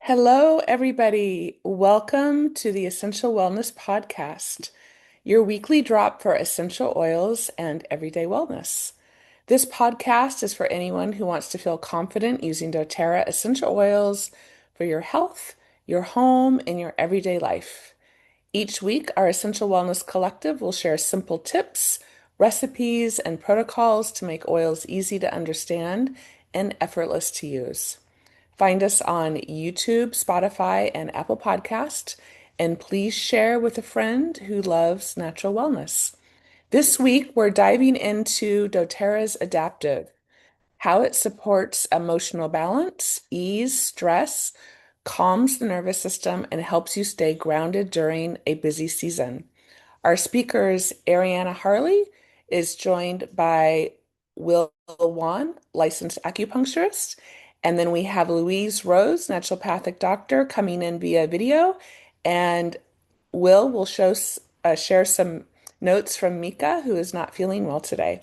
Hello, everybody. Welcome to the Essential Wellness Podcast, your weekly drop for essential oils and everyday wellness. This podcast is for anyone who wants to feel confident using doTERRA essential oils for your health, your home, and your everyday life. Each week, our Essential Wellness Collective will share simple tips, recipes, and protocols to make oils easy to understand and effortless to use. Find us on YouTube, Spotify, and Apple Podcast, and please share with a friend who loves natural wellness. This week, we're diving into doTERRA's Adaptiv, how it supports emotional balance, ease stress, calms the nervous system, and helps you stay grounded during a busy season. Our speakers, Ariana Harley, is joined by Will Wan, licensed acupuncturist. And then we have Louise Rose, naturopathic doctor, coming in via video. And Will will share some notes from Mika, who is not feeling well today.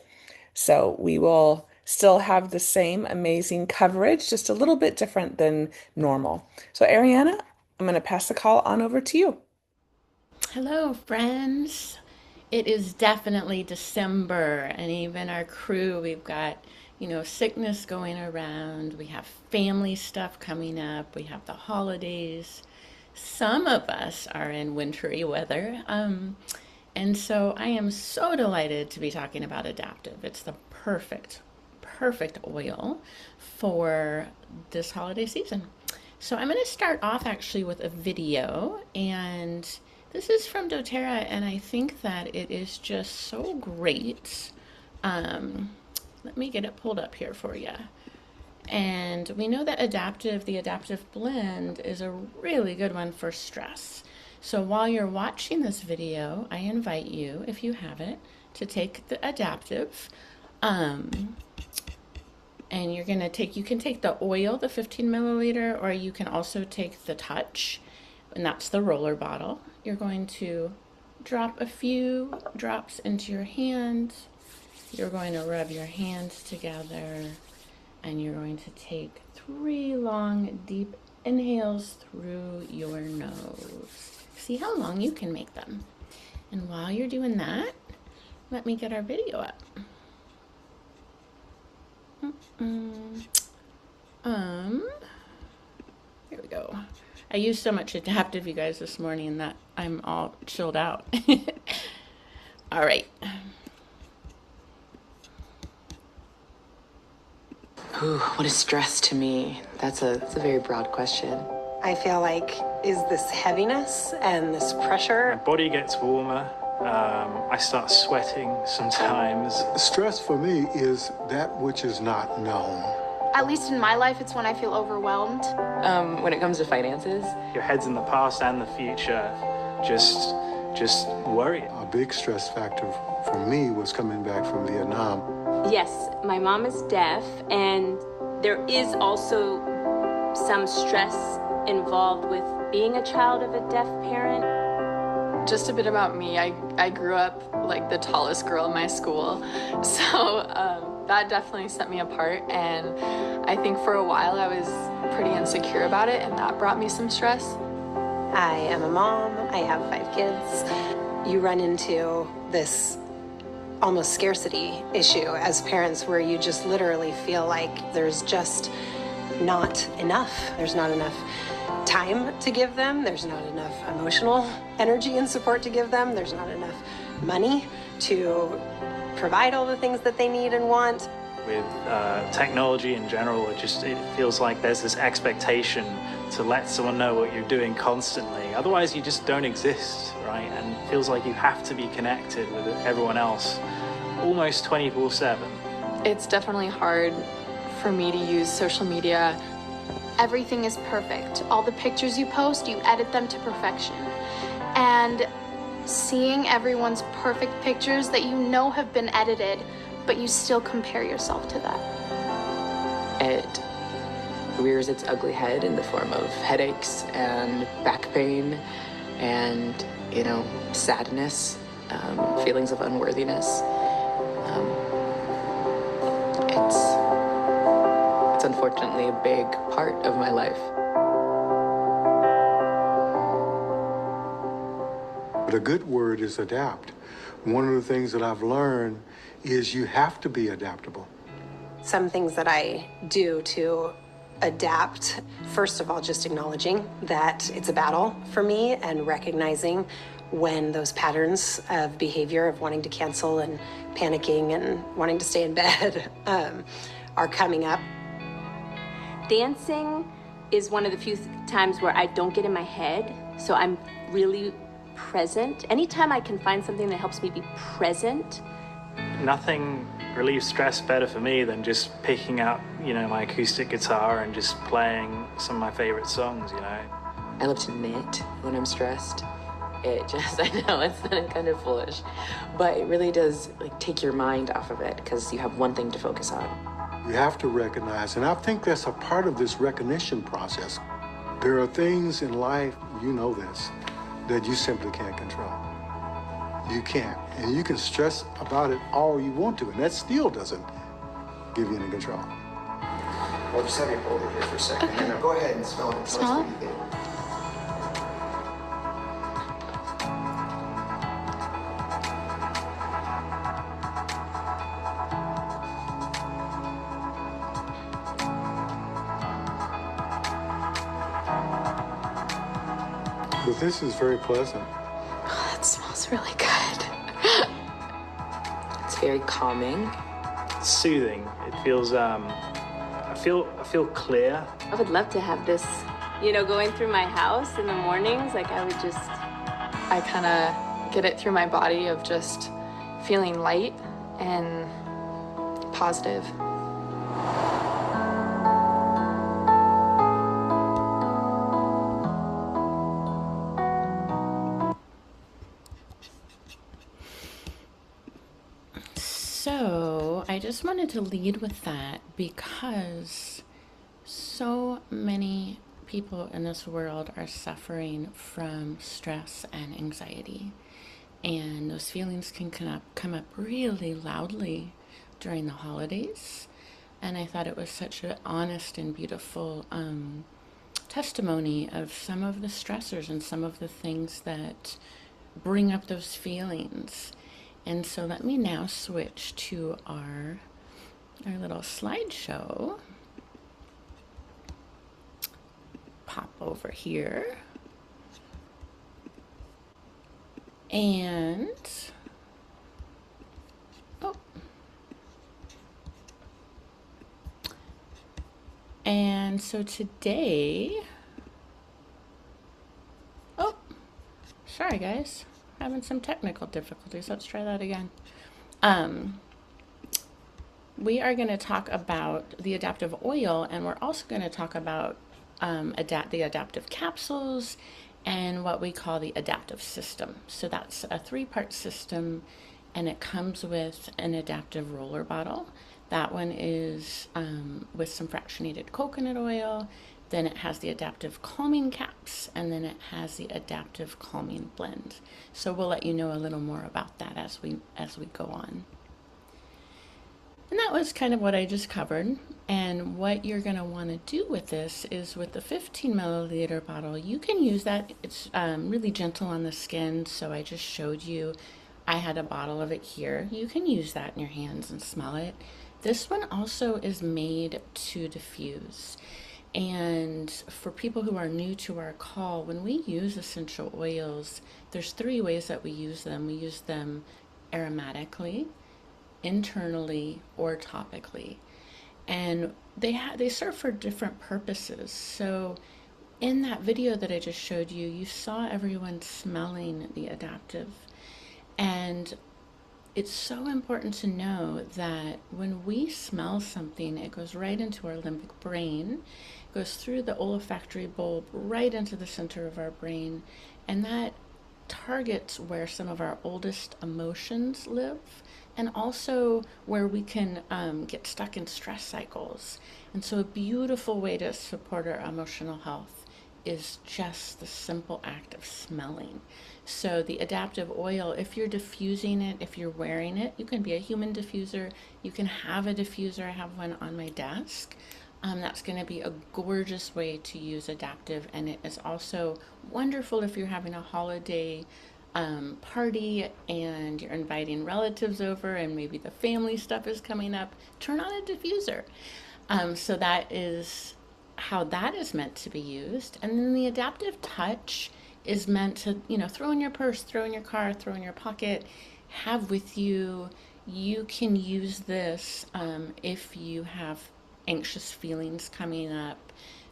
So we will still have the same amazing coverage, just a little bit different than normal. So, Ariana, I'm going to pass the call on over to you. Hello, friends. It is definitely December, and even our crew, we've got, sickness going around. We have family stuff coming up. We have the holidays. Some of us are in wintry weather. And so I am so delighted to be talking about Adaptiv. It's the perfect oil for this holiday season. So I'm going to start off actually with a video, and this is from doTERRA, and I think that it is just so great. Let me get it pulled up here for you. And we know that the Adaptiv blend, is a really good one for stress. So while you're watching this video, I invite you, if you have it, to take the Adaptiv. And you can take the oil, the 15 milliliter, or you can also take the touch, and that's the roller bottle. You're going to drop a few drops into your hand. You're going to rub your hands together, and you're going to take 3 long, deep inhales through your nose. See how long you can make them. And while you're doing that, let me get our video up. Here we go. I used so much Adaptiv, you guys, this morning that I'm all chilled out. All right. Ooh, what is stress to me? That's a very broad question. I feel like, is this heaviness and this pressure? My body gets warmer. I start sweating sometimes. Stress for me is that which is not known. At least in my life, it's when I feel overwhelmed. When it comes to finances, Your head's in the past and the future. Just worry. A big stress factor for me was coming back from Vietnam. Yes, my mom is deaf, and there is also some stress involved with being a child of a deaf parent. Just a bit about me. I grew up like the tallest girl in my school, so that definitely set me apart, and I think for a while I was pretty insecure about it, and that brought me some stress. I am a mom, I have 5 kids. You run into this almost scarcity issue as parents where you just literally feel like there's just not enough. There's not enough time to give them. There's not enough emotional energy and support to give them. There's not enough money to provide all the things that they need and want. With technology in general, it feels like there's this expectation to let someone know what you're doing constantly. Otherwise, you just don't exist, right? And it feels like you have to be connected with everyone else almost 24/7. It's definitely hard for me to use social media. Everything is perfect. All the pictures you post, you edit them to perfection. And seeing everyone's perfect pictures that you know have been edited, but you still compare yourself to that. it rears its ugly head in the form of headaches and back pain and, sadness, feelings of unworthiness. unfortunately a big part of my life. But a good word is adapt. One of the things that I've learned is you have to be adaptable. Some things that I do to adapt, first of all, just acknowledging that it's a battle for me and recognizing when those patterns of behavior of wanting to cancel and panicking and wanting to stay in bed are coming up. Dancing is one of the few times where I don't get in my head, so I'm really present. Anytime I can find something that helps me be present. Nothing relieves stress better for me than just picking up, my acoustic guitar and just playing some of my favorite songs, I love to knit when I'm stressed. I know it's kind of foolish, but it really does take your mind off of it because you have one thing to focus on. You have to recognize, and I think that's a part of this recognition process. There are things in life, you know this, that you simply can't control. You can't. And you can stress about it all you want to, and that still doesn't give you any control. I'll just have you hold it here for a second. Okay. Now go ahead and smell it and tell us what you think. But this is very pleasant. Oh, that smells really good. It's very calming. It's soothing. It feels, I feel clear. I would love to have this, going through my house in the mornings. I kind of get it through my body of just feeling light and positive. So I just wanted to lead with that because so many people in this world are suffering from stress and anxiety. And those feelings can come up really loudly during the holidays. And I thought it was such an honest and beautiful testimony of some of the stressors and some of the things that bring up those feelings. And so let me now switch to our little slideshow. Pop over here. And, and so today, sorry guys, having some technical difficulties. Let's try that again. We are going to talk about the adaptive oil, and we're also going to talk about the adaptive capsules and what we call the adaptive system. So that's a 3-part system, and it comes with an adaptive roller bottle. That one is with some fractionated coconut oil. Then it has the adaptive calming caps, and then it has the adaptive calming blend. So we'll let you know a little more about that as we go on. And that was kind of what I just covered. And what you're going to want to do with this is with the 15 milliliter bottle, you can use that. It's really gentle on the skin. So I just showed you, I had a bottle of it here. You can use that in your hands and smell it. This one also is made to diffuse. And for people who are new to our call, when we use essential oils, there's 3 ways that we use them. We use them aromatically, internally, or topically. And they serve for different purposes. So in that video that I just showed you, you saw everyone smelling the adaptive. And it's so important to know that when we smell something, it goes right into our limbic brain, goes through the olfactory bulb right into the center of our brain, and that targets where some of our oldest emotions live, and also where we can get stuck in stress cycles. And so a beautiful way to support our emotional health is just the simple act of smelling. So the adaptive oil, if you're diffusing it, if you're wearing it, you can be a human diffuser, you can have a diffuser. I have one on my desk. That's going to be a gorgeous way to use Adaptiv, and it is also wonderful if you're having a holiday party and you're inviting relatives over and maybe the family stuff is coming up. Turn on a diffuser. So that is how that is meant to be used. And then the Adaptiv Touch is meant to, throw in your purse, throw in your car, throw in your pocket, have with you. You can use this if you have anxious feelings coming up.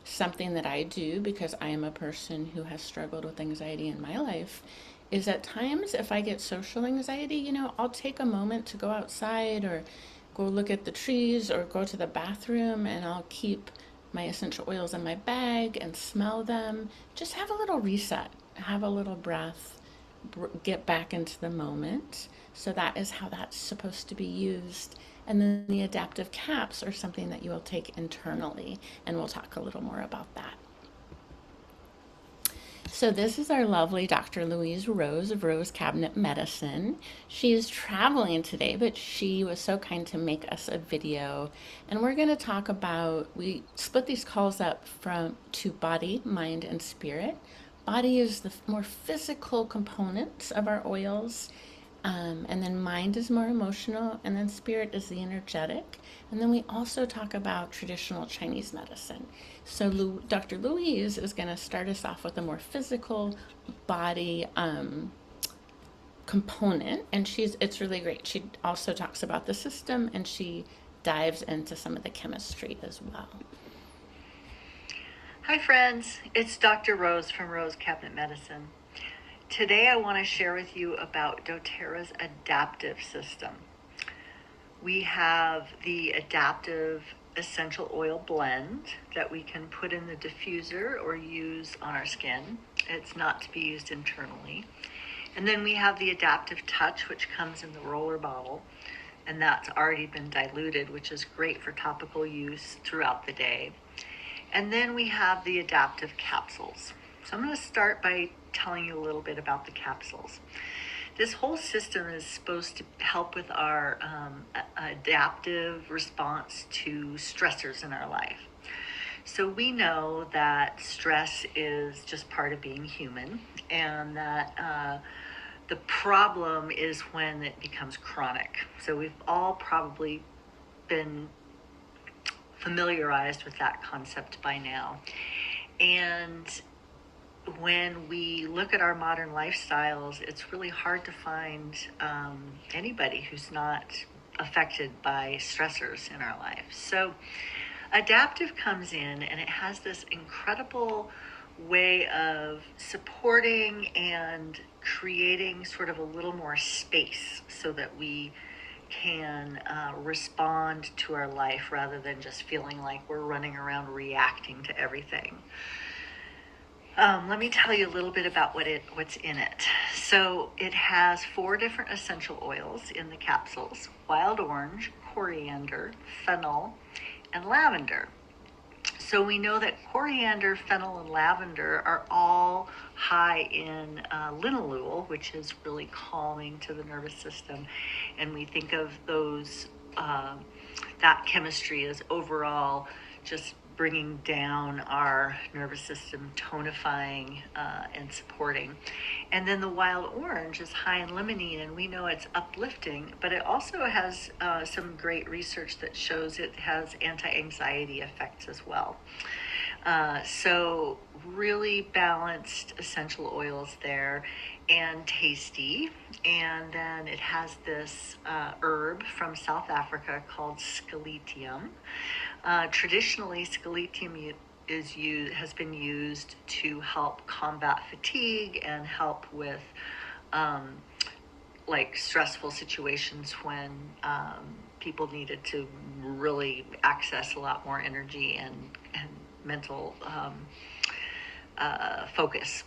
Something that I do, because I am a person who has struggled with anxiety in my life, is at times if I get social anxiety, I'll take a moment to go outside or go look at the trees or go to the bathroom, and I'll keep my essential oils in my bag and smell them. Just have a little reset, have a little breath, get back into the moment. So that is how that's supposed to be used. And then the Adaptiv caps are something that you will take internally, and we'll talk a little more about that. So this is our lovely Dr. Louise Rose of Rose Cabinet Medicine. She is traveling today, but she was so kind to make us a video. And we're going to talk about, we split these calls up to body, mind, and spirit. Body is the more physical components of our oils. And then mind is more emotional, and then spirit is the energetic. And then we also talk about traditional Chinese medicine. So Dr. Louise is going to start us off with a more physical body component, and it's really great. She also talks about the system, and she dives into some of the chemistry as well. Hi friends, it's Dr. Rose from Rose Cabinet Medicine. Today I want to share with you about dōTERRA's Adaptiv system. We have the Adaptiv essential oil blend that we can put in the diffuser or use on our skin. It's not to be used internally. And then we have the Adaptiv Touch, which comes in the roller bottle, and that's already been diluted, which is great for topical use throughout the day. And then we have the Adaptiv capsules. So I'm going to start by telling you a little bit about the capsules. This whole system is supposed to help with our adaptive response to stressors in our life. So we know that stress is just part of being human, and that the problem is when it becomes chronic. So we've all probably been familiarized with that concept by now. And when we look at our modern lifestyles, it's really hard to find anybody who's not affected by stressors in our life. So Adaptiv comes in, and it has this incredible way of supporting and creating sort of a little more space so that we can respond to our life rather than just feeling like we're running around reacting to everything. Let me tell you a little bit about what's in it. So it has 4 different essential oils in the capsules: wild orange, coriander, fennel, and lavender. So we know that coriander, fennel, and lavender are all high in linalool, which is really calming to the nervous system. And we think of those, that chemistry as overall just bringing down our nervous system, tonifying and supporting. And then the wild orange is high in limonene, and we know it's uplifting, but it also has some great research that shows it has anti-anxiety effects as well. So really balanced essential oils there, and tasty. And then it has this herb from South Africa called scaletium. Traditionally, scaletium has been used to help combat fatigue and help with like stressful situations when people needed to really access a lot more energy and mental focus.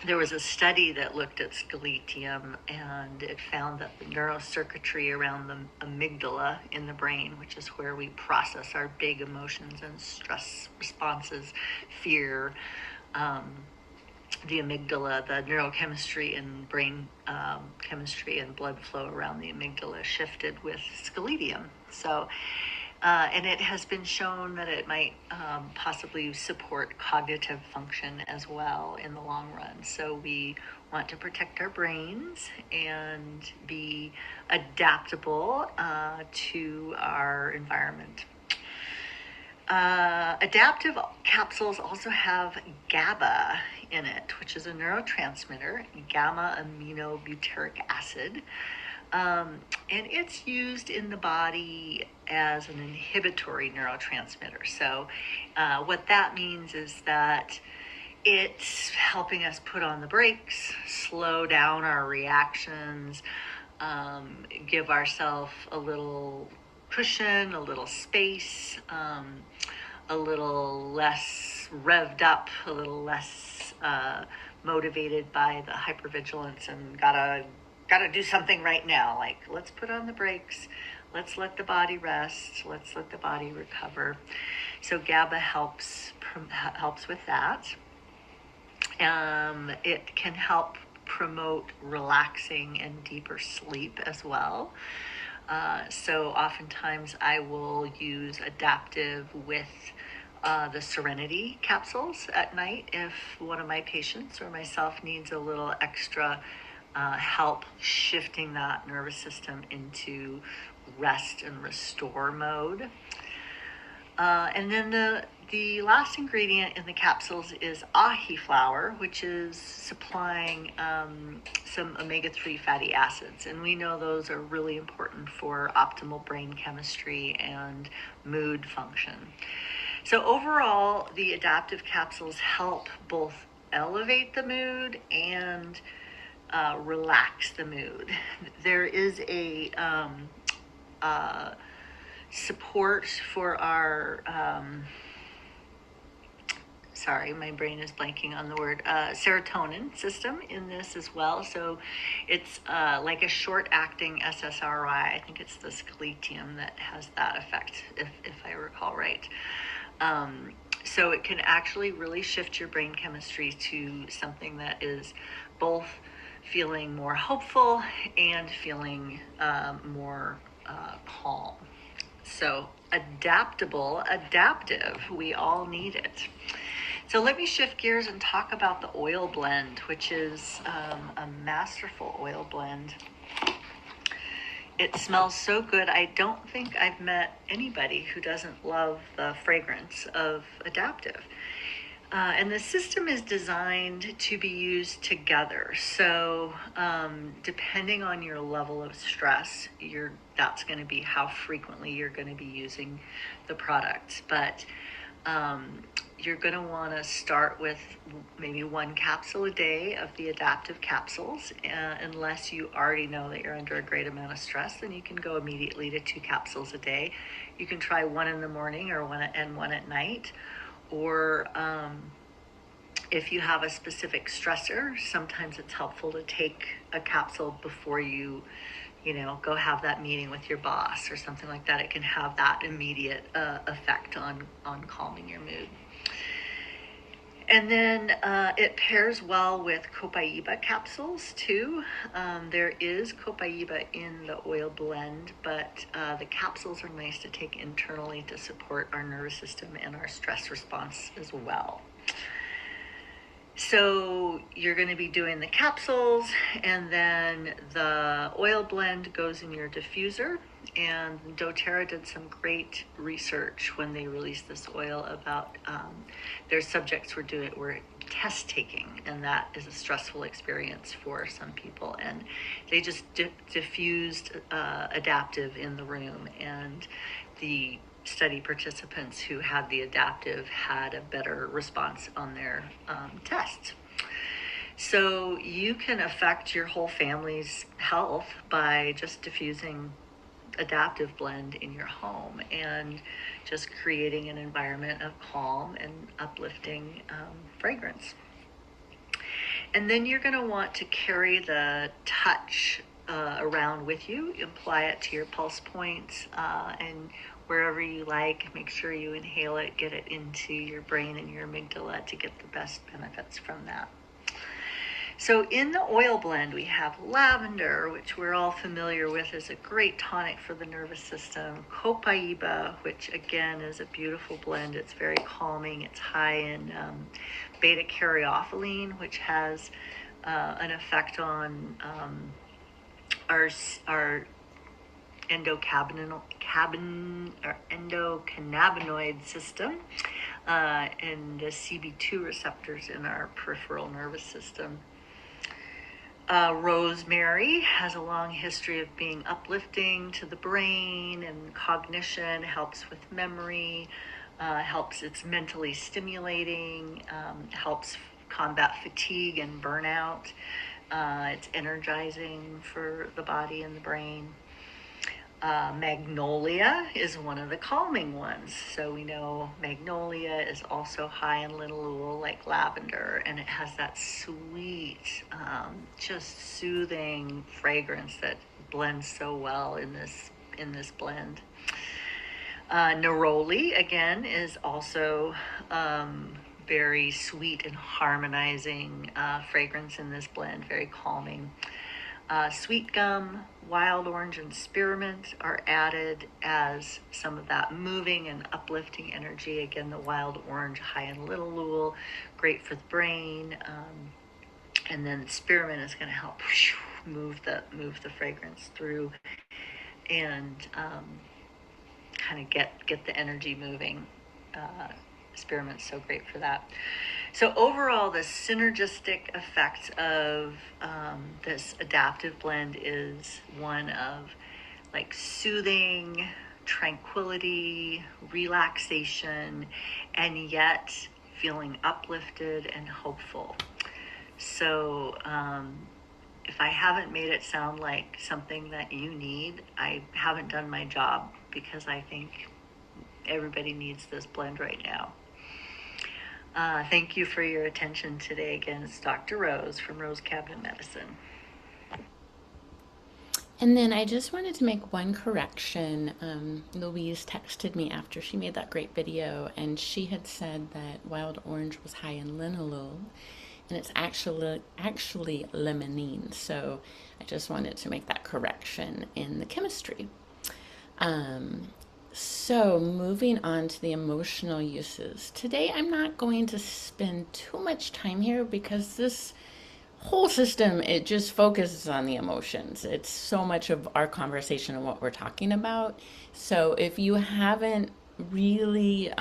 There was a study that looked at scaletium, and it found that the neurocircuitry around the amygdala in the brain, which is where we process our big emotions and stress responses, fear, the amygdala, the neurochemistry and brain chemistry and blood flow around the amygdala shifted with scaletium. So And it has been shown that it might possibly support cognitive function as well in the long run. So we want to protect our brains and be adaptable to our environment. Adaptive capsules also have GABA in it, which is a neurotransmitter, gamma aminobutyric acid. And it's used in the body as an inhibitory neurotransmitter. So what that means is that it's helping us put on the brakes, slow down our reactions, give ourselves a little cushion, a little space, a little less revved up, a little less motivated by the hypervigilance and gotta do something right now. Like, let's put on the brakes, let's let the body rest, let's let the body recover. So GABA helps with that. It can help promote relaxing and deeper sleep as well. So oftentimes I will use Adaptiv with the Serenity capsules at night if one of my patients or myself needs a little extra help shifting that nervous system into rest and restore mode. And then the last ingredient in the capsules is ahi flower, which is supplying some omega-3 fatty acids. And we know those are really important for optimal brain chemistry and mood function. So overall, the Adaptiv capsules help both elevate the mood and relax the mood. There is a support for our sorry, my brain is blanking on the word, serotonin system in this as well. So it's like a short-acting SSRI. I think it's the scletium that has that effect, if I recall right. So it can actually really shift your brain chemistry to something that is both feeling more hopeful and feeling more calm. So adaptive, we all need it. So let me shift gears and talk about the oil blend, which is a masterful oil blend. It smells so good. I don't think I've met anybody who doesn't love the fragrance of Adaptiv. And the system is designed to be used together. So depending on your level of stress, that's going to be how frequently you're going to be using the product. But you're going to want to start with maybe 1 capsule a day of the Adaptiv capsules. Unless you already know that you're under a great amount of stress, then you can go immediately to 2 capsules a day. You can try 1 in the morning or 1 at night. Or if you have a specific stressor, sometimes it's helpful to take a capsule before you go have that meeting with your boss or something like that. It can have that immediate effect on calming your mood. And then it pairs well with copaiba capsules too. There is copaiba in the oil blend, but the capsules are nice to take internally to support our nervous system and our stress response as well. So you're going to be doing the capsules, and then the oil blend goes in your diffuser. And dōTERRA did some great research when they released this oil about their subjects were test taking, and that is a stressful experience for some people. And they just diffused Adaptiv in the room, and the study participants who had the Adaptiv had a better response on their tests. So you can affect your whole family's health by just diffusing Adaptiv blend in your home and just creating an environment of calm and uplifting fragrance. And then you're going to want to carry the touch around with you. Apply it to your pulse points and wherever you like. Make sure you inhale it, get it into your brain and your amygdala to get the best benefits from that. So in the oil blend, we have lavender, which we're all familiar with as a great tonic for the nervous system. Copaiba, which again is a beautiful blend. It's very calming. It's high in beta caryophyllene, which has an effect on our endocannabinoid system and the CB2 receptors in our peripheral nervous system. Rosemary has a long history of being uplifting to the brain and cognition, helps with memory, it's mentally stimulating, helps combat fatigue and burnout. It's energizing for the body and the brain. Magnolia is one of the calming ones. So we know magnolia is also high in linalool, like lavender, and it has that sweet, just soothing fragrance that blends so well in this blend. Neroli, again, is also very sweet and harmonizing fragrance in this blend, very calming. Sweet gum, wild orange, and spearmint are added as some of that moving and uplifting energy. Again, the wild orange high in linalool, great for the brain, and then spearmint is going to help move the fragrance through and kind of get the energy moving. Spearmint's so great for that. So overall, the synergistic effect of this adaptive blend is one of like soothing, tranquility, relaxation, and yet feeling uplifted and hopeful. So if I haven't made it sound like something that you need, I haven't done my job, because I think everybody needs this blend right now. Thank you for your attention today. Again, it's Dr. Rose from Rose Cabinet Medicine. And then I just wanted to make one correction. Louise texted me after she made that great video, and she had said that wild orange was high in linalool, and it's actually limonene. So I just wanted to make that correction in the chemistry. So moving on to the emotional uses. Today I'm not going to spend too much time here, because this whole system, it just focuses on the emotions. It's so much of our conversation and what we're talking about. So if you haven't really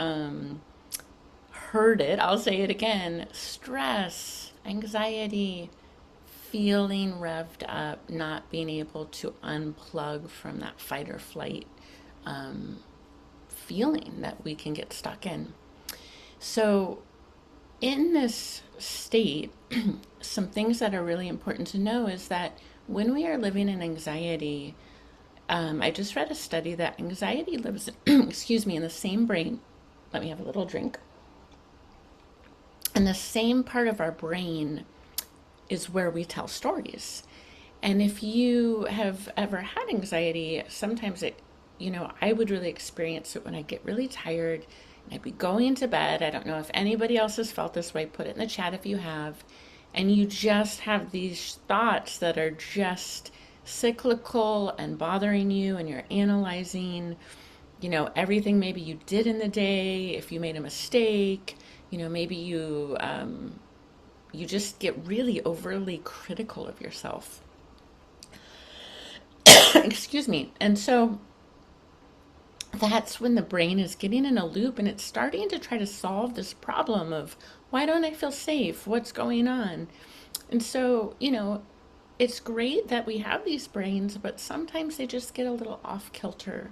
heard it, I'll say it again: stress, anxiety, feeling revved up, not being able to unplug from that fight or flight feeling that we can get stuck in. So in this state, some things that are really important to know is that when we are living in anxiety, I just read a study that anxiety lives, excuse me, in the same brain. Let me have a little drink. And the same part of our brain is where we tell stories. And if you have ever had anxiety, sometimes I would really experience it when I get really tired and I'd be going to bed. I don't know if anybody else has felt this way. Put it in the chat if you have. And you just have these thoughts that are just cyclical and bothering you, and you're analyzing, everything maybe you did in the day, if you made a mistake, maybe you just get really overly critical of yourself. Excuse me. And so that's when the brain is getting in a loop, and it's starting to try to solve this problem of, why don't I feel safe? What's going on? And so, it's great that we have these brains, but sometimes they just get a little off kilter.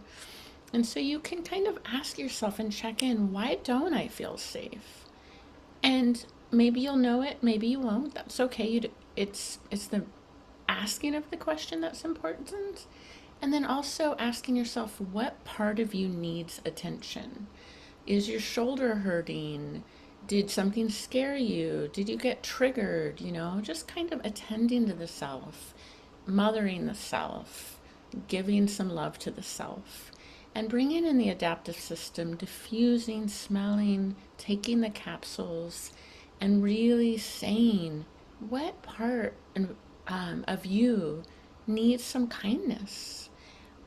And so you can kind of ask yourself and check in, why don't I feel safe? And maybe you'll know it, maybe you won't. That's okay. It's the asking of the question that's important. And then also asking yourself, what part of you needs attention? Is your shoulder hurting? Did something scare you? Did you get triggered? Just kind of attending to the self, mothering the self, giving some love to the self, and bringing in the adaptive system, diffusing, smelling, taking the capsules, and really saying, what part of you needs some kindness?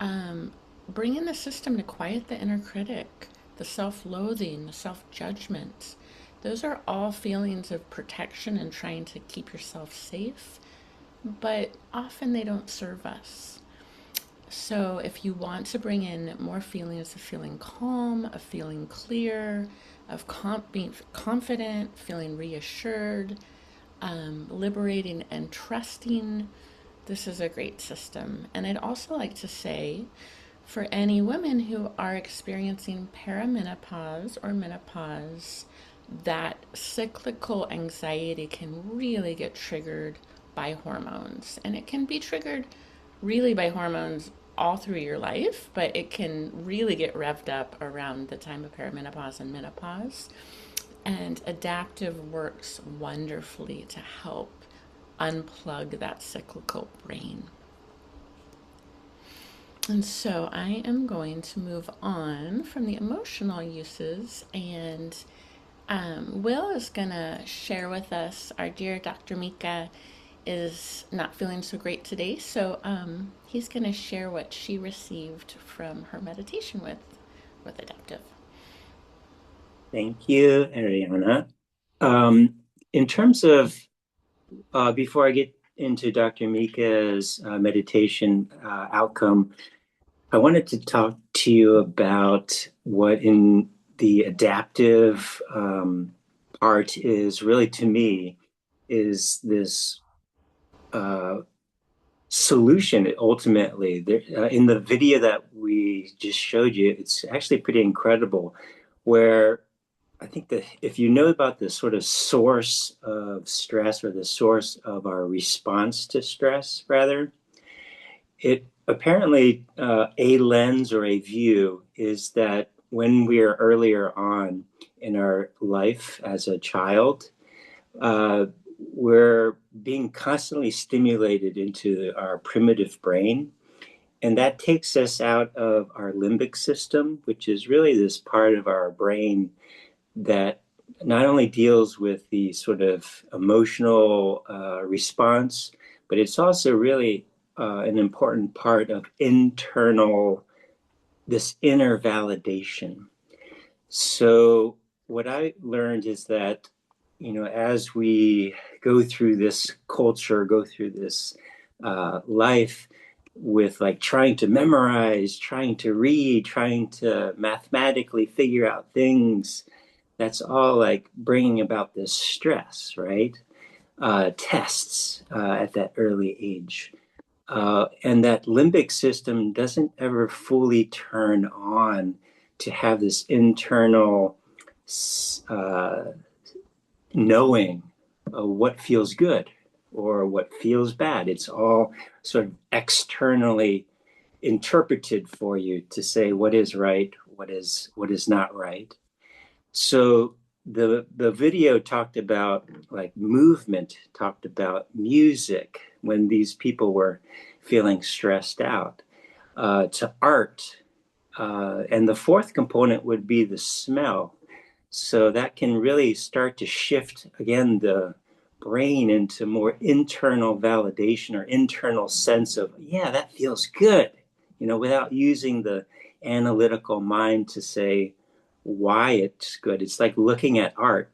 Um, bring in the system to quiet the inner critic, the self loathing, the self judgment. Those are all feelings of protection and trying to keep yourself safe, but often they don't serve us. So, if you want to bring in more feelings of feeling calm, of feeling clear, of being confident, feeling reassured, liberating, and trusting, this is a great system. And I'd also like to say for any women who are experiencing perimenopause or menopause, that cyclical anxiety can really get triggered by hormones. And it can be triggered really by hormones all through your life, but it can really get revved up around the time of perimenopause and menopause. And Adaptiv works wonderfully to help unplug that cyclical brain. And so I am going to move on from the emotional uses, and Will is going to share with us. Our dear Dr. Mika is not feeling so great today, so he's going to share what she received from her meditation with Adaptiv. Thank you, Ariana. In terms of, before I get into Dr. Mika's meditation outcome, I wanted to talk to you about what in the adaptive part is really, to me, is this solution ultimately. In the video that we just showed you, it's actually pretty incredible, where I think that if you know about the sort of source of stress or the source of our response to stress, rather, it apparently a lens or a view is that when we are earlier on in our life as a child, uh, we're being constantly stimulated into our primitive brain. And that takes us out of our limbic system, which is really this part of our brain that not only deals with the sort of emotional response, but it's also really an important part of this inner validation. So what I learned is that, as we go through this culture, go through this life with like trying to memorize, trying to read, trying to mathematically figure out things, that's all like bringing about this stress, right? Tests at that early age. And that limbic system doesn't ever fully turn on to have this internal uh, knowing of what feels good or what feels bad. It's all sort of externally interpreted for you to say what is right, what is not right. So the video talked about like movement, talked about music when these people were feeling stressed out, to art. And the fourth component would be the smell. So that can really start to shift again the brain into more internal validation or internal sense of, yeah, that feels good, without using the analytical mind to say why it's good. It's like looking at art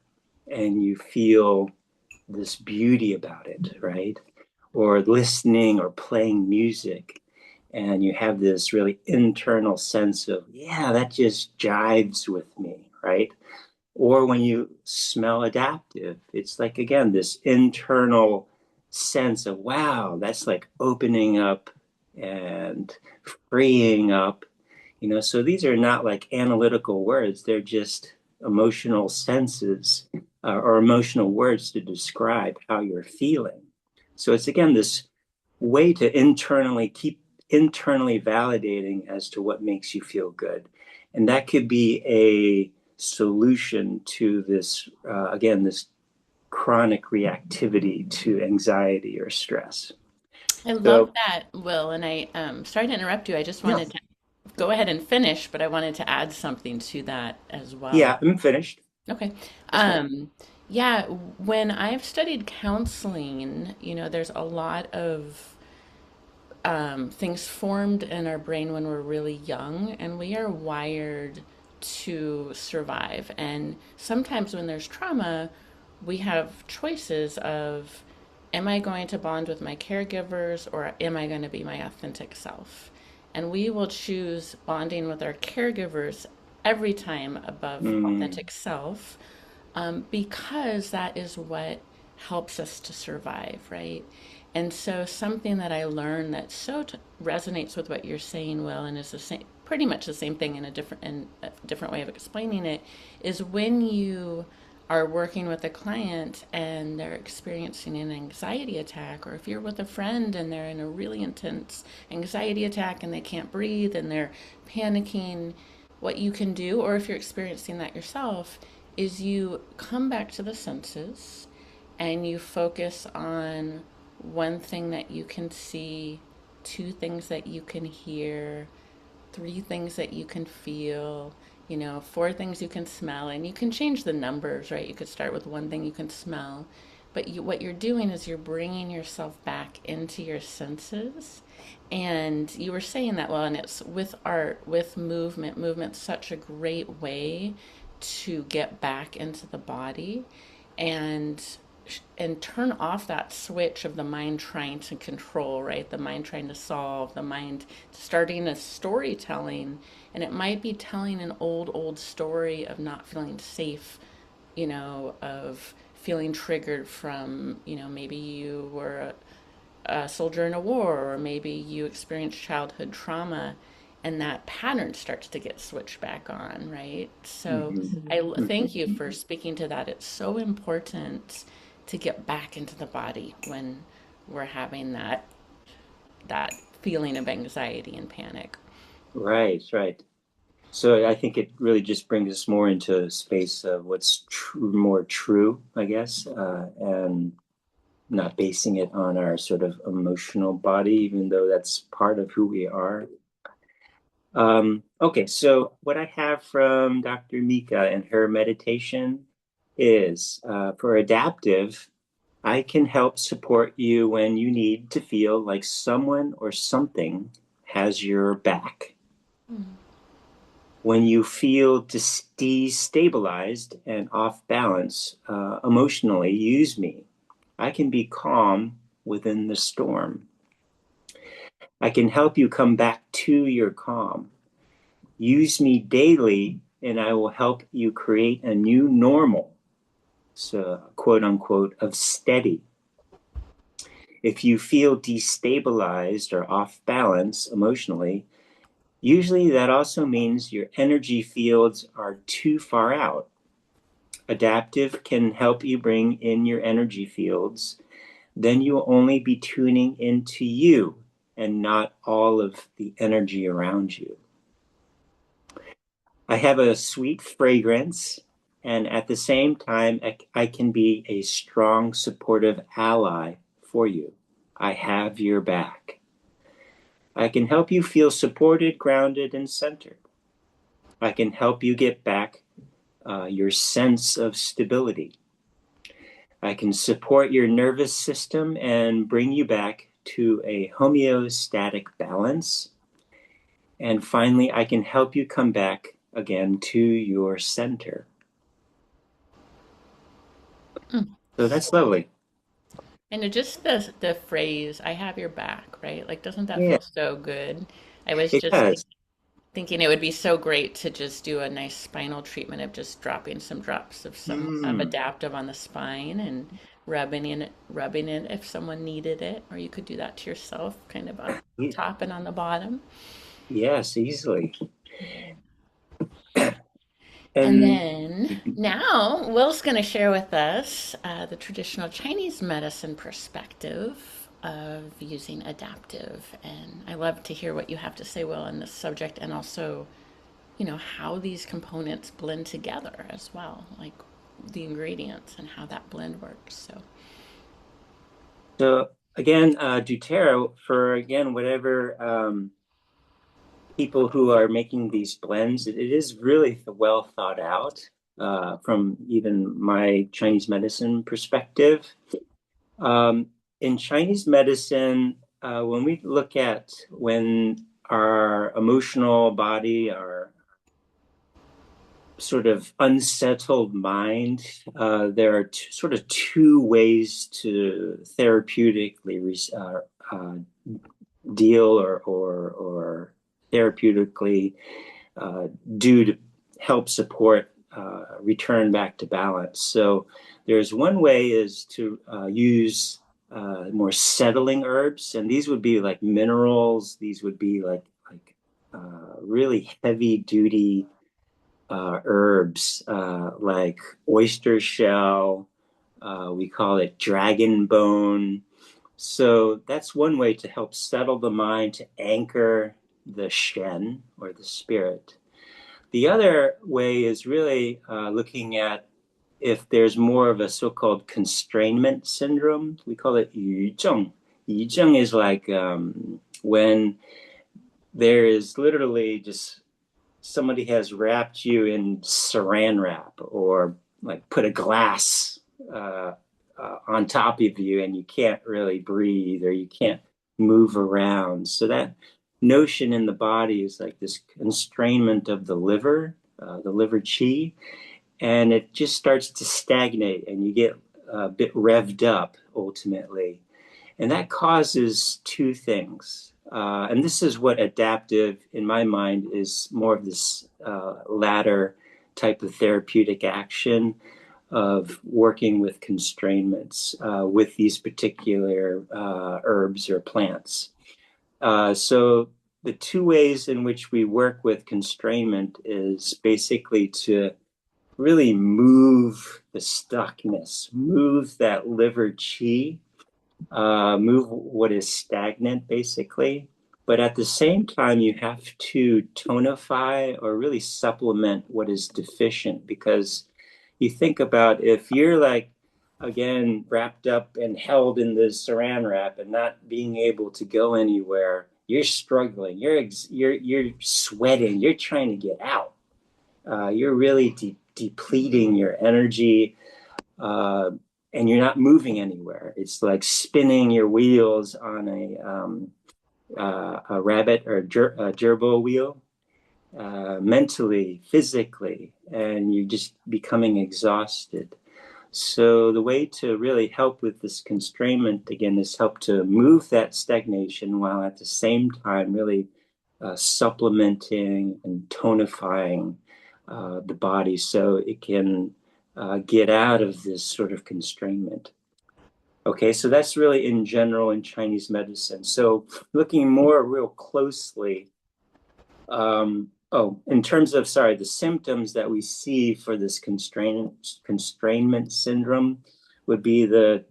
and you feel this beauty about it, right? Or listening or playing music and you have this really internal sense of, yeah, that just jives with me, right? Or when you smell Adaptiv, it's like, again, this internal sense of, wow, that's like opening up and freeing up. So these are not like analytical words, they're just emotional senses or emotional words to describe how you're feeling. So it's, again, this way to keep internally validating as to what makes you feel good. And that could be a solution to this, again, this chronic reactivity to anxiety or stress. I love So, that, Will, and I sorry to interrupt you. I just yeah, wanted to go ahead and finish, but I wanted to add something to that as well. yeah, I'm finished. Okay. That's fine. Um, Yeah, when I've studied counseling, there's a lot of things formed in our brain when we're really young, and we are wired to survive. And sometimes when there's trauma, we have choices of, am I going to bond with my caregivers or am I going to be my authentic self? And we will choose bonding with our caregivers every time above Mm, authentic self, because that is what helps us to survive, right? And so something that I learned that resonates with what you're saying, Will, and is the same, pretty much the same thing in a different way of explaining it, is when you are working with a client and they're experiencing an anxiety attack, or if you're with a friend and they're in a really intense anxiety attack and they can't breathe and they're panicking, what you can do, or if you're experiencing that yourself, is you come back to the senses and you focus on one thing that you can see, two things that you can hear, three things that you can feel, four things you can smell, and you can change the numbers, right? You could start with one thing you can smell, but what you're doing is you're bringing yourself back into your senses. And you were saying that, well, and it's with art, with movement. Movement's such a great way to get back into the body and turn off that switch of the mind trying to control, right? The mind trying to solve, the mind starting a storytelling, and it might be telling an old story of not feeling safe, of feeling triggered from, maybe you were a soldier in a war, or maybe you experienced childhood trauma, and that pattern starts to get switched back on, right? So mhm, thank mhm. you for speaking to that. It's so important to get back into the body when we're having that feeling of anxiety and panic. Right, right. So I think it really just brings us more into a space of what's more true, I guess, and not basing it on our sort of emotional body, even though that's part of who we are. Okay, so what I have from Dr. Mika and her meditation is for adaptive, I can help support you when you need to feel like someone or something has your back. Mm. When you feel destabilized and off balance emotionally, use me. I can be calm within the storm. I can help you come back to your calm. Use me daily, and I will help you create a new normal, so quote unquote, of steady. If you feel destabilized or off balance emotionally, usually that also means your energy fields are too far out. Adaptive can help you bring in your energy fields. Then you'll only be tuning into you and not all of the energy around you. I have a sweet fragrance, and at the same time, I can be a strong, supportive ally for you. I have your back. I can help you feel supported, grounded, and centered. I can help you get back your sense of stability. I can support your nervous system and bring you back to a homeostatic balance. And finally, I can help you come back again to your center. Mm. So that's lovely. And just the phrase, I have your back, right? Like, doesn't that Yeah, feel so good? I was it just does. thinking it would be so great to just do a nice spinal treatment of just dropping some drops of some of Mm. adaptive on the spine and rubbing it if someone needed it, or you could do that to yourself, kind of on top and on the bottom. Yes, easily. And And then now Will's going to share with us the traditional Chinese medicine perspective of using adaptive. And I love to hear what you have to say, Will, on this subject, and also, how these components blend together as well, like the ingredients and how that blend works. So, so again, doTERRA for again whatever people who are making these blends, it is really well thought out. from even my Chinese medicine perspective. In Chinese medicine, when we look at when our emotional body, our sort of unsettled mind, there are sort of two ways to therapeutically deal or therapeutically do to help support return back to balance. So there's one way is to use more settling herbs, and these would be like minerals. These would be like really heavy duty herbs like oyster shell. We call it dragon bone. So that's one way to help settle the mind, to anchor the shen or the spirit. The other way is really looking at if there's more of a so-called constrainment syndrome. We call it 余症. 余症 is like when there is literally just somebody has wrapped you in saran wrap or like put a glass on top of you and you can't really breathe or you can't move around. So that notion in the body is like this constrainment of the liver chi, and it just starts to stagnate and you get a bit revved up ultimately. And that causes two things. And this is what adaptive, in my mind, is more of this latter type of therapeutic action of working with constrainments with these particular herbs or plants. So the two ways in which we work with constrainment is basically to really move the stuckness, move that liver chi, move what is stagnant, basically. But at the same time, you have to tonify or really supplement what is deficient, because you think about if you're like, again, wrapped up and held in this saran wrap and not being able to go anywhere, you're struggling, you're sweating, you're trying to get out. You're really depleting your energy. And you're not moving anywhere. It's like spinning your wheels on a rabbit or a gerbil wheel, mentally, physically, and you're just becoming exhausted. So the way to really help with this constrainment, again, is help to move that stagnation while at the same time really supplementing and tonifying the body so it can get out of this sort of constrainment. Okay, so that's really in general in Chinese medicine. So looking more real closely, in terms of, the symptoms that we see for this constrainment syndrome would be the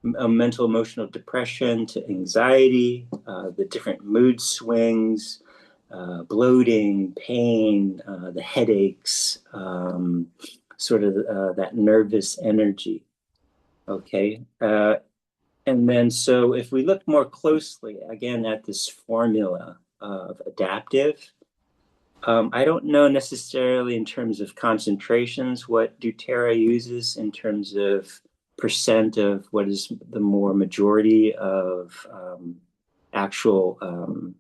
mental emotional depression to anxiety, the different mood swings, bloating, pain, the headaches, sort of that nervous energy. Okay. And then, so if we look more closely, again, at this formula of adaptive, I don't know necessarily in terms of concentrations what dōTERRA uses in terms of percent of what is the more majority of actual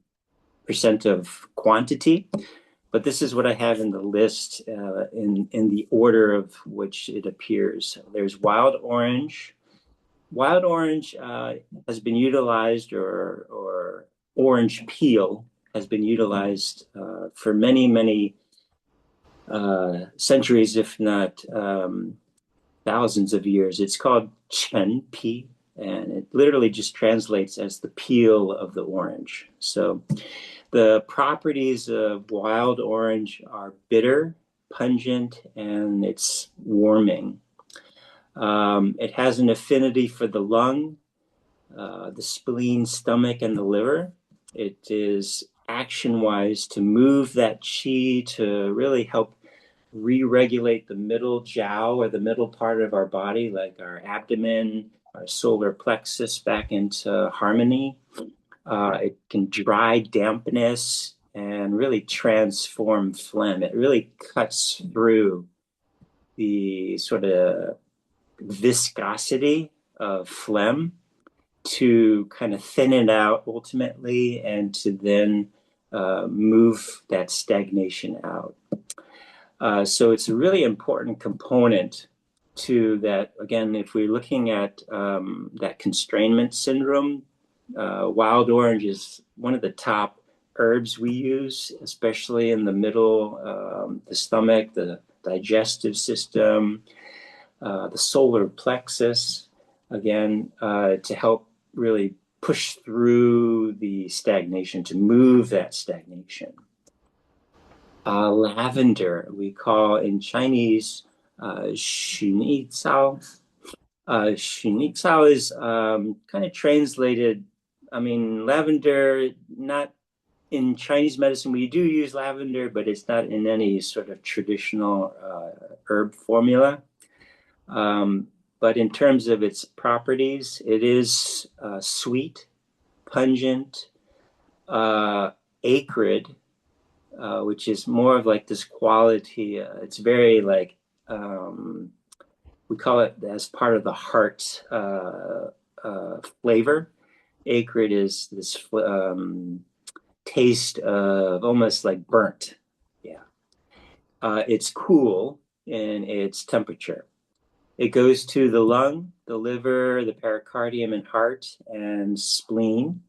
percent of quantity. But this is what I have in the list in the order of which it appears. There's wild orange. Wild orange has been utilized, or orange peel has been utilized for many, many centuries, if not thousands of years. It's called chen pi, and it literally just translates as the peel of the orange. So the properties of wild orange are bitter, pungent, and it's warming. It has an affinity for the lung, the spleen, stomach, and the liver. It is action-wise to move that qi to really help re-regulate the middle jiao, or the middle part of our body, like our abdomen, our solar plexus, back into harmony. It can dry dampness and really transform phlegm. It really cuts through the sort of viscosity of phlegm to kind of thin it out ultimately, and to then move that stagnation out. So it's a really important component to that. Again, if we're looking at that constrainment syndrome, wild orange is one of the top herbs we use, especially in the middle, the stomach, the digestive system, the solar plexus, again, to help really push through the stagnation, to move that stagnation. Lavender, we call in Chinese, 薰衣草. 薰衣草 is kind of translated, I mean, lavender, not in Chinese medicine, we do use lavender, but it's not in any sort of traditional herb formula. But in terms of its properties, it is sweet, pungent, acrid, which is more of like this quality. It's very like, we call it as part of the heart flavor. Acrid is this taste of almost like burnt. Yeah. It's cool in its temperature. It goes to the lung, the liver, the pericardium, and heart and spleen.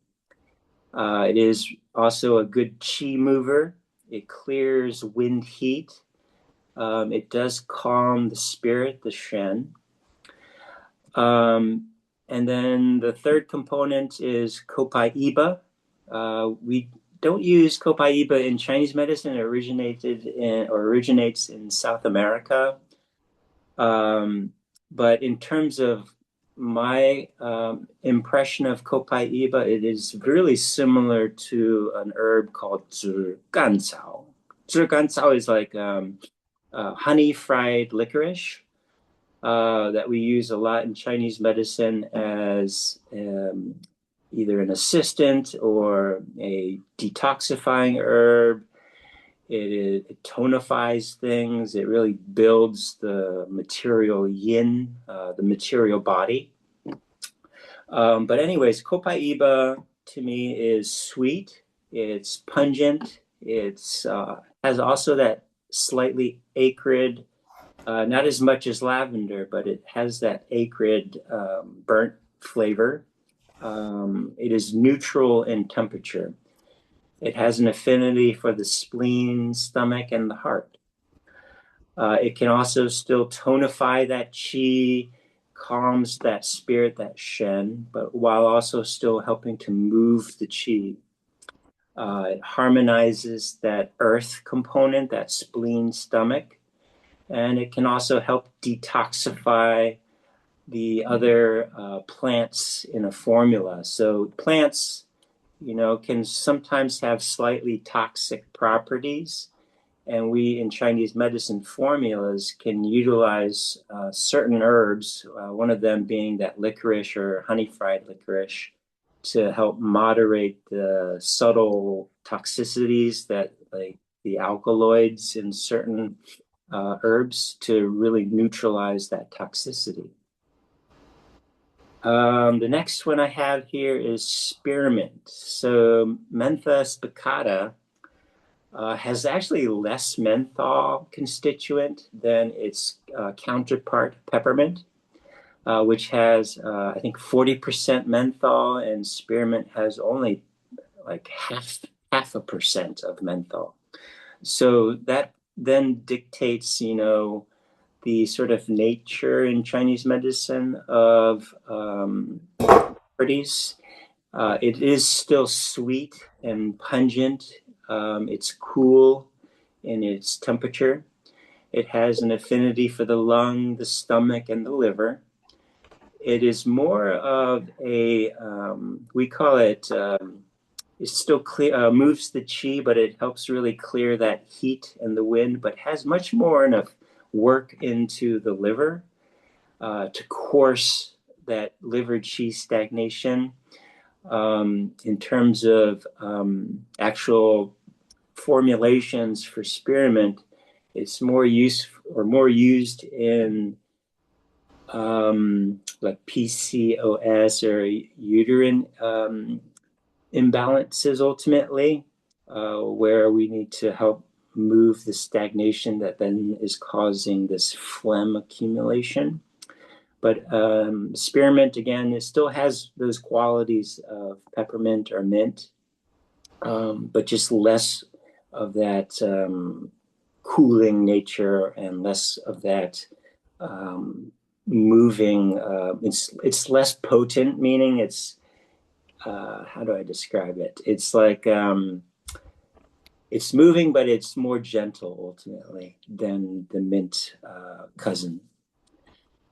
It is also a good qi mover. It clears wind heat. It does calm the spirit, the shen. And then the third component is copaiba. We don't use copaiba in Chinese medicine. It originates in South America. But in terms of my impression of copaiba, it is really similar to an herb called 炙甘草. 炙甘草 is like honey fried licorice that we use a lot in Chinese medicine as either an assistant or a detoxifying herb. It tonifies things. It really builds the material yin, the material body. But anyways, copaiba to me is sweet. It's pungent. It's has also that slightly acrid, not as much as lavender, but it has that acrid burnt flavor. It is neutral in temperature. It has an affinity for the spleen, stomach, and the heart. It can also still tonify that qi, calms that spirit, that shen, but while also still helping to move the qi. It harmonizes that earth component, that spleen, stomach, and it can also help detoxify the other plants in a formula. So plants, can sometimes have slightly toxic properties. And we in Chinese medicine formulas can utilize certain herbs, one of them being that licorice or honey fried licorice, to help moderate the subtle toxicities that like the alkaloids in certain herbs to really neutralize that toxicity. The next one I have here is spearmint. So Mentha spicata has actually less menthol constituent than its counterpart peppermint, which has, I think, 40% menthol, and spearmint has only like half a percent of menthol. So that then dictates, the sort of nature in Chinese medicine of properties. It is still sweet and pungent. It's cool in its temperature. It has an affinity for the lung, the stomach, and the liver. It is more of a, we call it, it still moves the qi, but it helps really clear that heat and the wind, but has much more enough work into the liver to course that liver qi stagnation. In terms of actual formulations for spearmint, It's more used in like PCOS or uterine imbalances ultimately, where we need to help move the stagnation that then is causing this phlegm accumulation. But spearmint, again, it still has those qualities of peppermint or mint, but just less of that cooling nature and less of that moving. It's less potent, meaning it's how do I describe it? It's like it's moving, but it's more gentle ultimately than the mint cousin.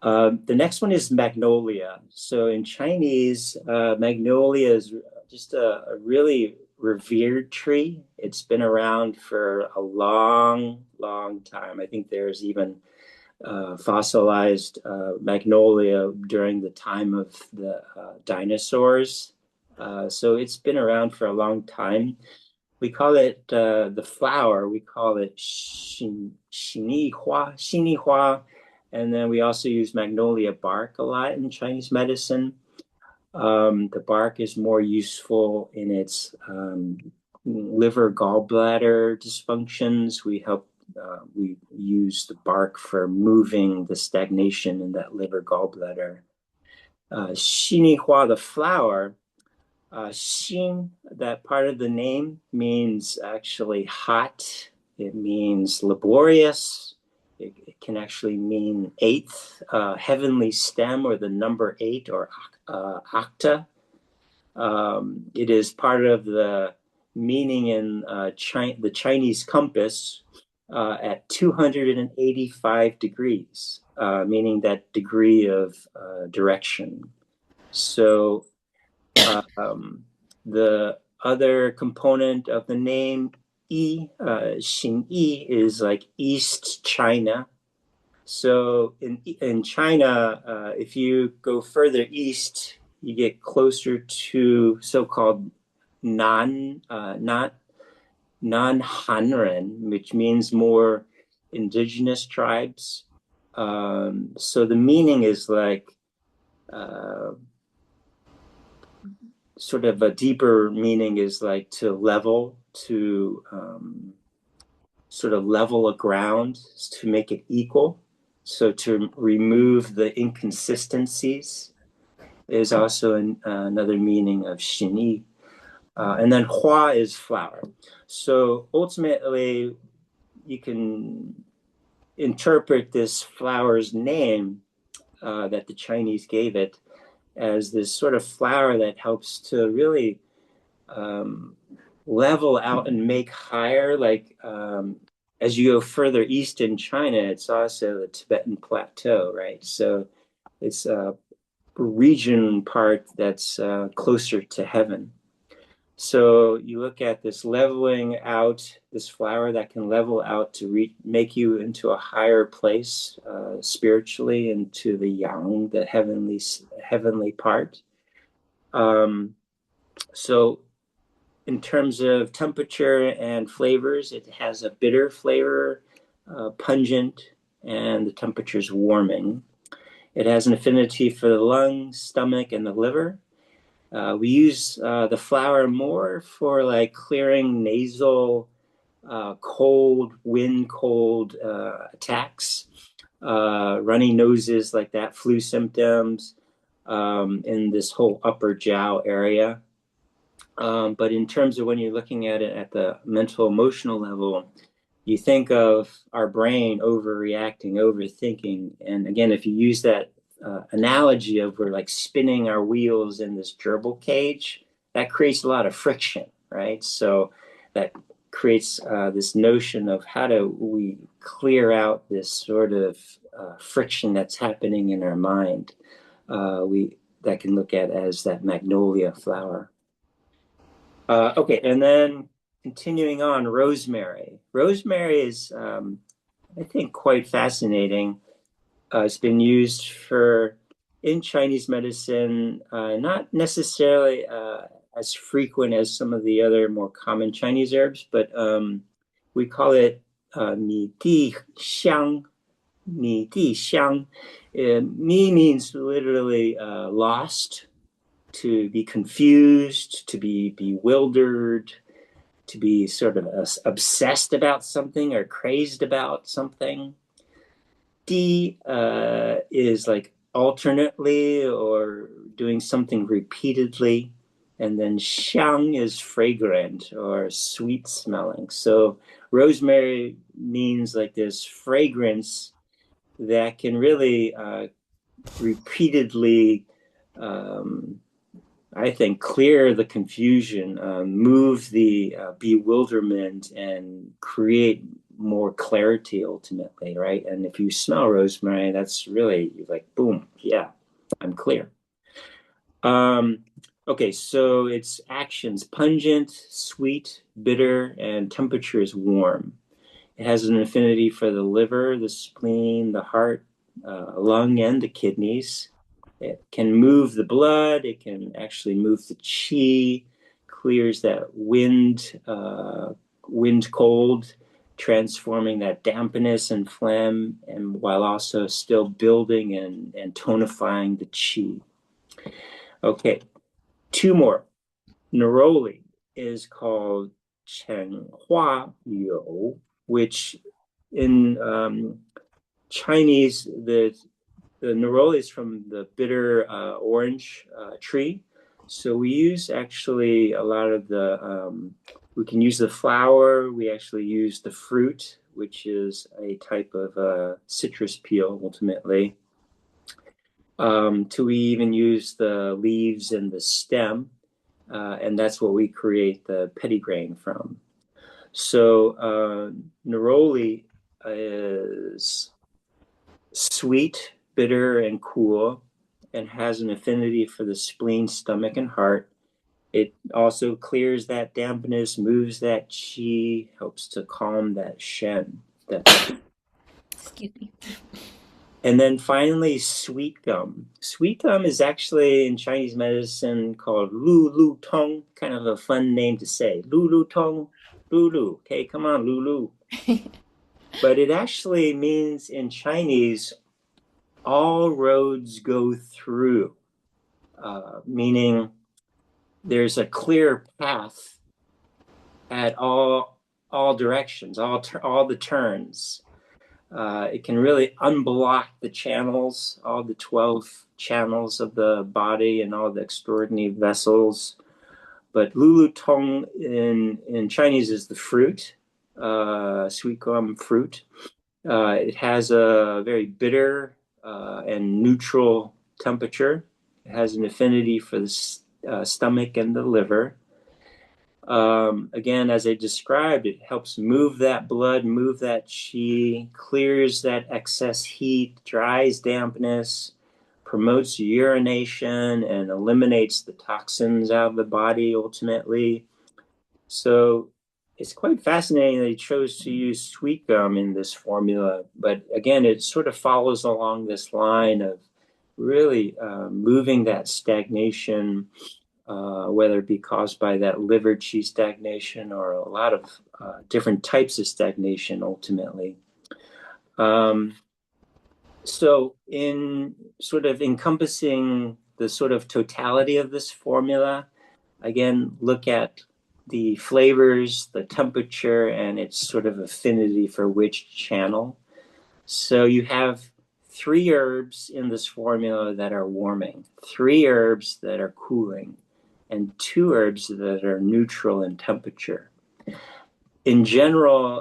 The next one is magnolia. So in Chinese, magnolia is just a really revered tree. It's been around for a long, long time. I think there's even fossilized magnolia during the time of the dinosaurs. So it's been around for a long time. We call it the flower. We call it xinihua. And then we also use magnolia bark a lot in Chinese medicine. The bark is more useful in its liver gallbladder dysfunctions. We use the bark for moving the stagnation in that liver gallbladder. Xinihua, the flower, Xin, that part of the name means actually hot. It means laborious. It can actually mean eighth, heavenly stem, or the number 8, or octa. It is part of the meaning in the Chinese compass at 285 degrees, meaning that degree of direction. So the other component of the name Xin Yi is like East China. So in China, if you go further east, you get closer to so-called non-Hanren, which means more indigenous tribes. So the meaning is like sort of a deeper meaning is like to level, to sort of level a ground, to make it equal. So to remove the inconsistencies is also another meaning of xinyi. And then hua is flower. So ultimately, you can interpret this flower's name that the Chinese gave it as this sort of flower that helps to really level out and make higher. Like as you go further east in China, it's also the Tibetan Plateau, right? So it's a region part that's closer to heaven. So you look at this leveling out, this flower that can level out to make you into a higher place spiritually, into the yang, the heavenly part. So in terms of temperature and flavors, it has a bitter flavor, pungent, and the temperature is warming. It has an affinity for the lungs, stomach, and the liver. We use the flower more for like clearing nasal, cold attacks, runny noses like that, flu symptoms in this whole upper jiao area. But in terms of when you're looking at it at the mental emotional level, you think of our brain overreacting, overthinking. And again, if you use that analogy of we're like spinning our wheels in this gerbil cage, that creates a lot of friction, right? So that creates this notion of how do we clear out this sort of friction that's happening in our mind. That can look at as that magnolia flower. Okay, and then continuing on, rosemary. Rosemary is, I think, quite fascinating. It's been used in Chinese medicine, not necessarily as frequent as some of the other more common Chinese herbs, but we call it 米地香. Mi di xiang. Mi means literally lost, to be confused, to be bewildered, to be sort of obsessed about something or crazed about something. Di is like alternately or doing something repeatedly. And then xiang is fragrant or sweet smelling. So rosemary means like this fragrance that can really repeatedly, I think, clear the confusion, move the bewilderment, and create more clarity ultimately, right? And if you smell rosemary, that's really like, boom, yeah, I'm clear. Okay, so its actions: pungent, sweet, bitter, and temperature is warm. It has an affinity for the liver, the spleen, the heart, lung, and the kidneys. It can move the blood. It can actually move the chi, clears that wind cold, transforming that dampness and phlegm, and while also still building and tonifying the chi. Okay, two more. Neroli is called Chen Hua Yu, which in Chinese, the neroli is from the bitter orange tree. So we use actually a lot of we can use the flower. We actually use the fruit, which is a type of citrus peel ultimately. To we even use the leaves and the stem. And that's what we create the petitgrain from. So neroli is sweet, bitter, and cool, and has an affinity for the spleen, stomach, and heart. It also clears that dampness, moves that qi, helps to calm that shen. Excuse me. And then finally, sweet gum. Sweet gum is actually in Chinese medicine called lu lu tong, kind of a fun name to say. Lu lu tong, lu lu. Okay, come on, lu lu. But it actually means in Chinese, all roads go through, meaning there's a clear path at all directions, all the turns. It can really unblock the channels, all the 12 channels of the body and all the extraordinary vessels. But lulu tong in Chinese is the fruit, sweet gum fruit. It has a very bitter and neutral temperature. It has an affinity for the stomach and the liver. Again, as I described, it helps move that blood, move that qi, clears that excess heat, dries dampness, promotes urination, and eliminates the toxins out of the body ultimately. So it's quite fascinating that he chose to use sweet gum in this formula. But again, it sort of follows along this line of really moving that stagnation, whether it be caused by that liver qi stagnation or a lot of different types of stagnation ultimately. So in sort of encompassing the sort of totality of this formula, again, look at the flavors, the temperature, and its sort of affinity for which channel. So you have 3 herbs in this formula that are warming, 3 herbs that are cooling, and 2 herbs that are neutral in temperature. In general,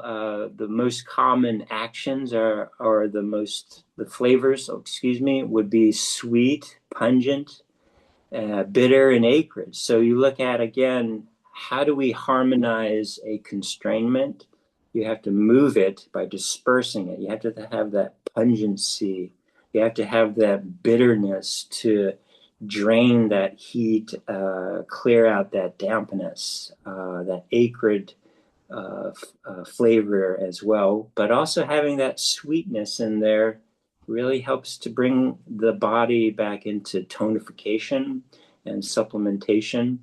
the most common actions are the flavors, would be sweet, pungent, bitter, and acrid. So you look at, again, how do we harmonize a constrainment? You have to move it by dispersing it. You have to have that pungency. You have to have that bitterness to drain that heat, clear out that dampness, that acrid flavor as well. But also having that sweetness in there really helps to bring the body back into tonification and supplementation.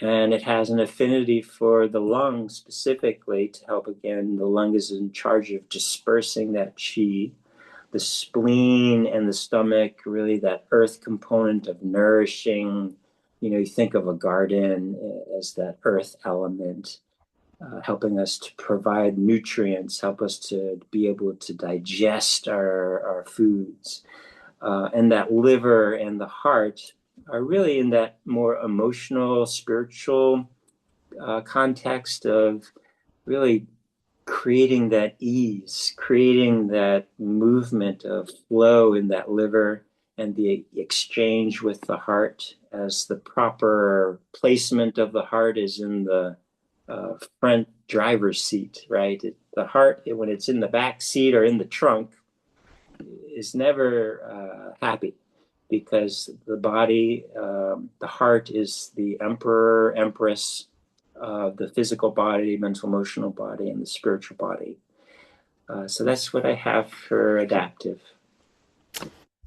And it has an affinity for the lung specifically to help. Again, the lung is in charge of dispersing that chi. The spleen and the stomach, really that earth component of nourishing. You think of a garden as that earth element, helping us to provide nutrients, help us to be able to digest our foods. And that liver and the heart are really in that more emotional, spiritual context of really creating that ease, creating that movement of flow in that liver, and the exchange with the heart, as the proper placement of the heart is in the front driver's seat, right? The heart, when it's in the back seat or in the trunk, is never happy, because the body, the heart is the emperor, empress of the physical body, mental, emotional body, and the spiritual body. So that's what I have for Adaptiv.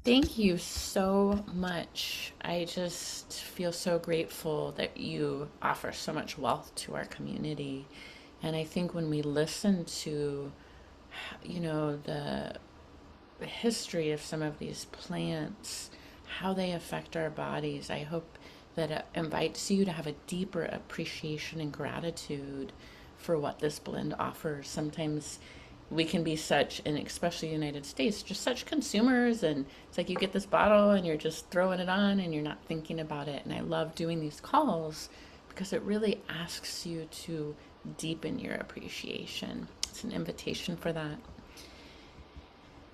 Thank you so much. I just feel so grateful that you offer so much wealth to our community. And I think when we listen to, the history of some of these plants, how they affect our bodies, I hope that it invites you to have a deeper appreciation and gratitude for what this blend offers. Sometimes we can be such, and especially the United States, just such consumers, and it's like you get this bottle and you're just throwing it on and you're not thinking about it. And I love doing these calls because it really asks you to deepen your appreciation. It's an invitation for that.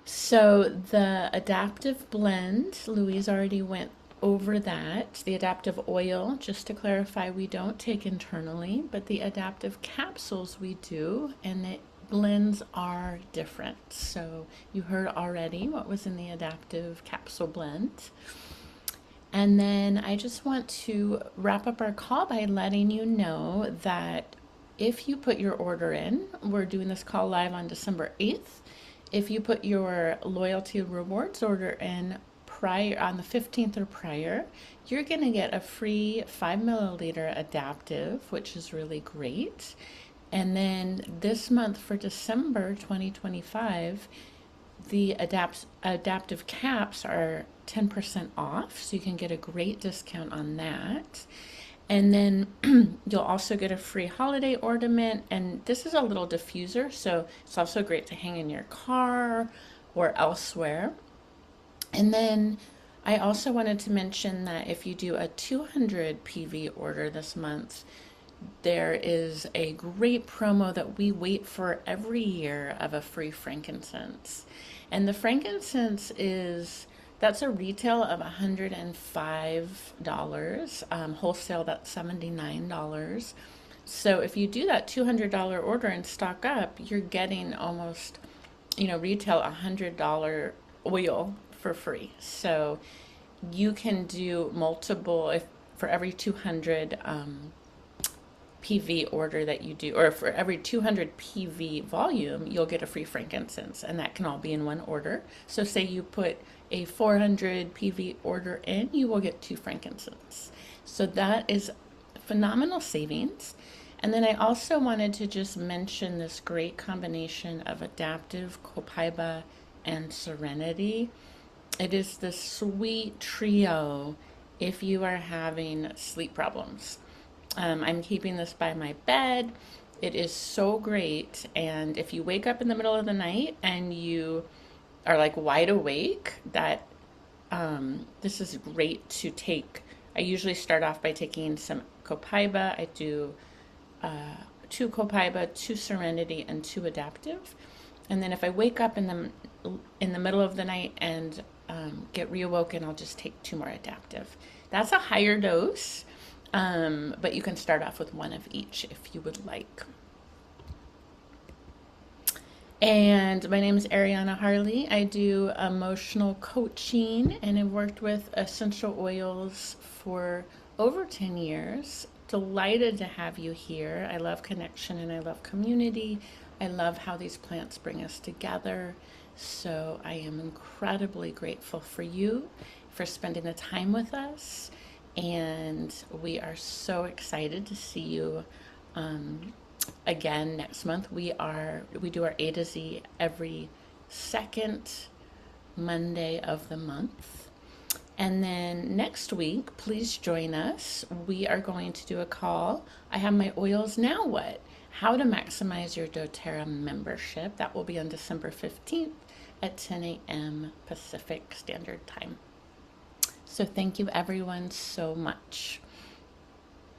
So the Adaptiv blend, Louise already went over that. The Adaptiv oil, just to clarify, we don't take internally, but the Adaptiv capsules we do, and the blends are different. So you heard already what was in the Adaptiv capsule blend. And then I just want to wrap up our call by letting you know that if you put your order in, we're doing this call live on December 8th. If you put your loyalty rewards order in prior on the 15th or prior, you're going to get a free 5 milliliter Adaptiv, which is really great. And then this month for December 2025, the Adaptiv caps are 10% off, so you can get a great discount on that. And then you'll also get a free holiday ornament, and this is a little diffuser, so it's also great to hang in your car or elsewhere. And then I also wanted to mention that if you do a 200 PV order this month, there is a great promo that we wait for every year of a free frankincense. And the frankincense that's a retail of $105, wholesale that's $79. So if you do that $200 order and stock up, you're getting almost, retail $100 oil for free. So you can do multiple, for every 200 PV order that you do, or for every 200 PV volume, you'll get a free frankincense, and that can all be in one order. So say you put a 400 PV order in, you will get 2 frankincense. So that is phenomenal savings. And then I also wanted to just mention this great combination of Adaptiv, Copaiba, and Serenity. It is the sweet trio if you are having sleep problems. I'm keeping this by my bed. It is so great. And if you wake up in the middle of the night and you are like wide awake, this is great to take. I usually start off by taking some Copaiba. I do 2 Copaiba, 2 Serenity, and 2 Adaptiv. And then if I wake up in the middle of the night and get reawoken, I'll just take 2 more Adaptiv. That's a higher dose. But you can start off with 1 of each if you would like. And my name is Ariana Harley. I do emotional coaching, and I've worked with essential oils for over 10 years. Delighted to have you here. I love connection and I love community. I love how these plants bring us together. So I am incredibly grateful for you for spending the time with us. And we are so excited to see you um, again next month. We do our A to Z every second Monday of the month. And then next week, please join us. We are going to do a call. I have my oils now what? How to maximize your doTERRA membership. That will be on December 15th at 10 a.m. Pacific Standard Time. So thank you everyone so much.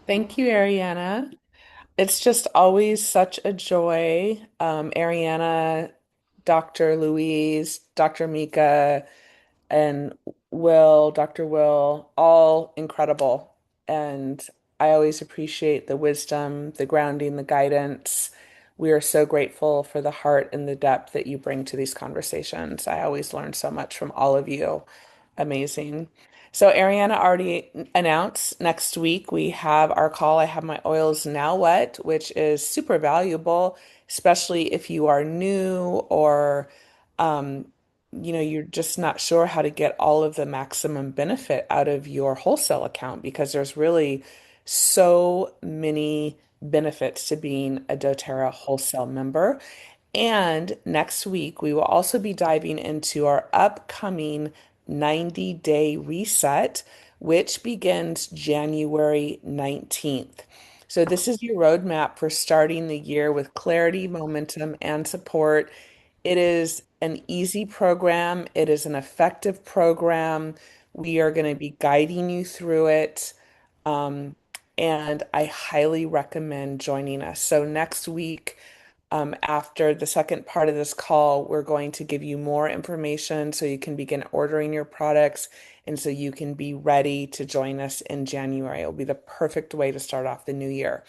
Thank you, Ariana. It's just always such a joy. Ariana, Dr. Louise, Dr. Mika, and Dr. Will, all incredible. And I always appreciate the wisdom, the grounding, the guidance. We are so grateful for the heart and the depth that you bring to these conversations. I always learn so much from all of you. Amazing. So Ariana already announced next week we have our call. I have my oils now what, which is super valuable, especially if you are new or um, you're just not sure how to get all of the maximum benefit out of your wholesale account because there's really so many benefits to being a doTERRA wholesale member. And next week, we will also be diving into our upcoming 90-day reset, which begins January 19th. So, this is your roadmap for starting the year with clarity, momentum, and support. It is an easy program, it is an effective program. We are going to be guiding you through it. Um, and I highly recommend joining us. So, next week, after the second part of this call, we're going to give you more information so you can begin ordering your products and so you can be ready to join us in January. It'll be the perfect way to start off the new year.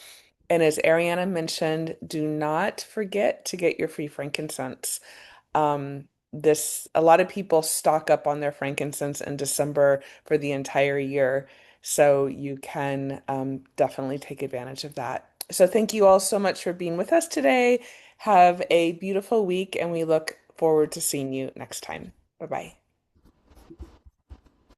And as Ariana mentioned, do not forget to get your free frankincense. A lot of people stock up on their frankincense in December for the entire year, so you can definitely take advantage of that. So thank you all so much for being with us today. Have a beautiful week, and we look forward to seeing you next time. Bye bye.